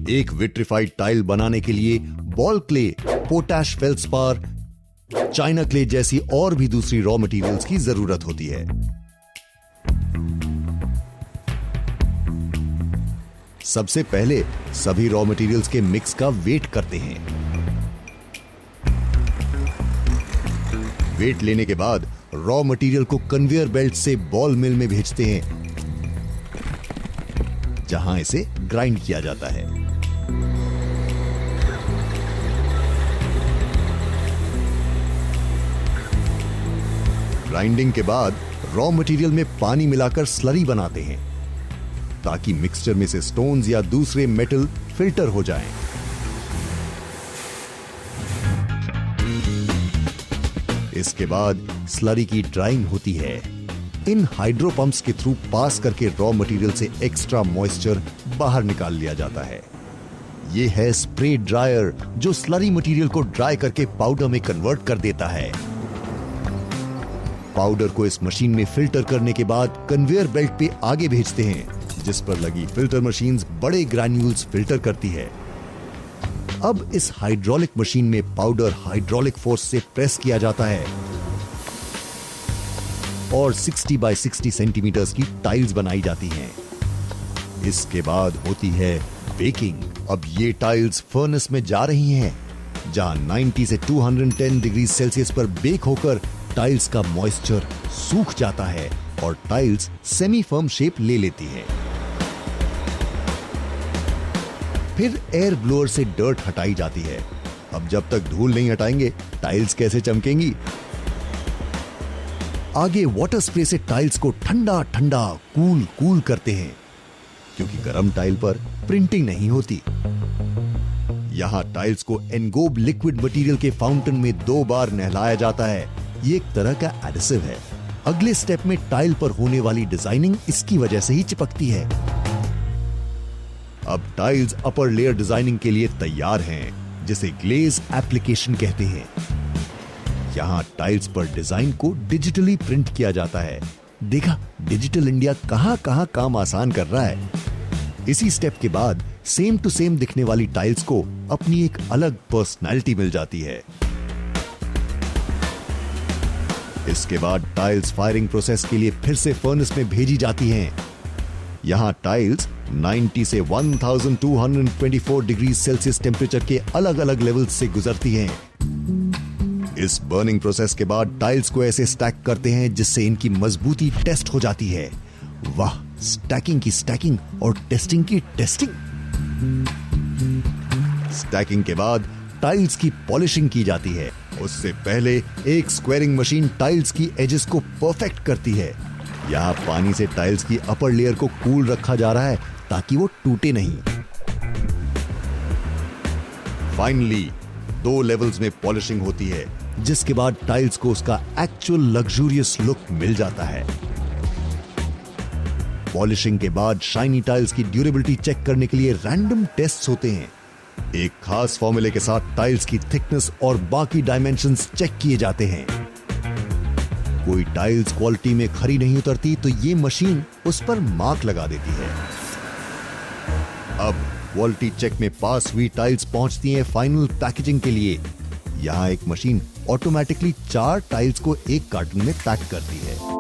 एक vitrified tile बनाने के लिए ball clay, potash feldspar, china clay जैसी और भी दूसरी रॉ मटेरियल्स की जरूरत होती है। सबसे पहले सभी रॉ मटेरियल्स के मिक्स का वेट करते हैं। वेट लेने के बाद रॉ मटेरियल को कन्वेयर बेल्ट से बॉल मिल में भेजते हैं, जहां इसे ग्राइंड किया जाता है। ग्राइंडिंग के बाद रॉ मटेरियल में पानी मिलाकर स्लरी बनाते हैं ताकि मिक्सचर में से स्टोन्स या दूसरे मेटल फिल्टर हो जाएं। इसके बाद स्लरी की ड्राइंग होती है। इन हाइड्रो पंप्स के थ्रू पास करके रॉ मटेरियल से एक्स्ट्रा मॉइस्चर बाहर निकाल लिया जाता है। यह है स्प्रे ड्रायर, जो स्लरी मटेरियल को ड्राई करके पाउडर में कन्वर्ट कर देता है। पाउडर को इस मशीन में फिल्टर करने के बाद कन्वेयर बेल्ट पे आगे भेजते हैं, जिस पर लगी फिल्टर मशीन्स बड़े ग्रैन्यूल्स फिल्टर करती है। अब इस हाइड्रोलिक मशीन में पाउडर हाइड्रोलिक फोर्स से प्रेस किया जाता है और 60 बाय 60 सेंटीमीटर की टाइल्स बनाई जाती हैं। इसके बाद होती है बेकिंग। अब ये टाइल्स फर्नेस में जा रही हैं, जहां 90 से 210 डिग्री सेल्सियस पर बेक होकर टाइल्स का मॉइस्चर सूख जाता है और टाइल्स सेमी फर्म शेप ले लेती है। फिर एयर ब्लोअर से डर्ट हटाई जाती है। अब जब तक धूल नहीं हटाएंगे, टाइल्स कैसे चमकेंगी? आगे वाटर स्प्रे से टाइल्स को ठंडा ठंडा कूल करते हैं, क्योंकि गर्म टाइल पर प्रिंटिंग नहीं होती। यहां टाइल्स को एनगोब लिक्विड मटेरियल के फाउंटेन में 2 बार नहलाया जाता है। ये एक तरह का एडिसिव है। अगले स्टेप में टाइल पर होने वाली डिजाइनिंग इसकी वजह से ही चिपकती है। अब टाइल्स अपर लेयर डिजाइनिंग के लिए तैयार हैं, जिसे ग्लेज एप्लीकेशन कहते हैं। यहां टाइल्स पर डिजाइन को डिजिटली प्रिंट किया जाता है। देखा, डिजिटल इंडिया कहां काम आसान कर रहा है। इसी स्टेप के बाद सेम टू सेम दिखने वाली टाइल्स को अपनी एक अलग पर्सनैलिटी मिल जाती है। इसके बाद टाइल्स फायरिंग प्रोसेस के लिए फिर से फर्नेस में भेजी जाती हैं। यहां टाइल्स 90 से 1224 डिग्री सेल्सियस टेम्परेचर के अलग अलग लेवल्स से गुजरती हैं। इस बर्निंग प्रोसेस के बाद टाइल्स को ऐसे स्टैक करते हैं जिससे इनकी मजबूती टेस्ट हो जाती है। वाह, स्टैकिंग की स्टैकिंग और टेस्टिंग की टेस्टिंग। स्टैकिंग के बाद टाइल्स की पॉलिशिंग की जाती है। उससे पहले एक स्क्वेरिंग मशीन टाइल्स की एजेस को परफेक्ट करती है। यहां पानी से टाइल्स की अपर लेयर को कूल रखा जा रहा है ताकि वो टूटे नहीं। फाइनली 2 लेवल्स में पॉलिशिंग होती है, जिसके बाद टाइल्स को उसका एक्चुअल लग्जूरियस लुक मिल जाता है। पॉलिशिंग के बाद शाइनी टाइल्स की ड्यूरेबिलिटी चेक करने के लिए रैंडम टेस्ट्स होते हैं। एक खास फॉर्मूले के साथ टाइल्स की थिकनेस और बाकी डायमेंशंस चेक किए जाते हैं। कोई टाइल्स क्वालिटी में खरी नहीं उतरती तो ये मशीन उस पर मार्क लगा देती है। अब क्वालिटी चेक में पास हुई टाइल्स पहुंचती हैं फाइनल पैकेजिंग के लिए। यहां एक मशीन ऑटोमेटिकली 4 टाइल्स को एक कार्टन में पैक करती है।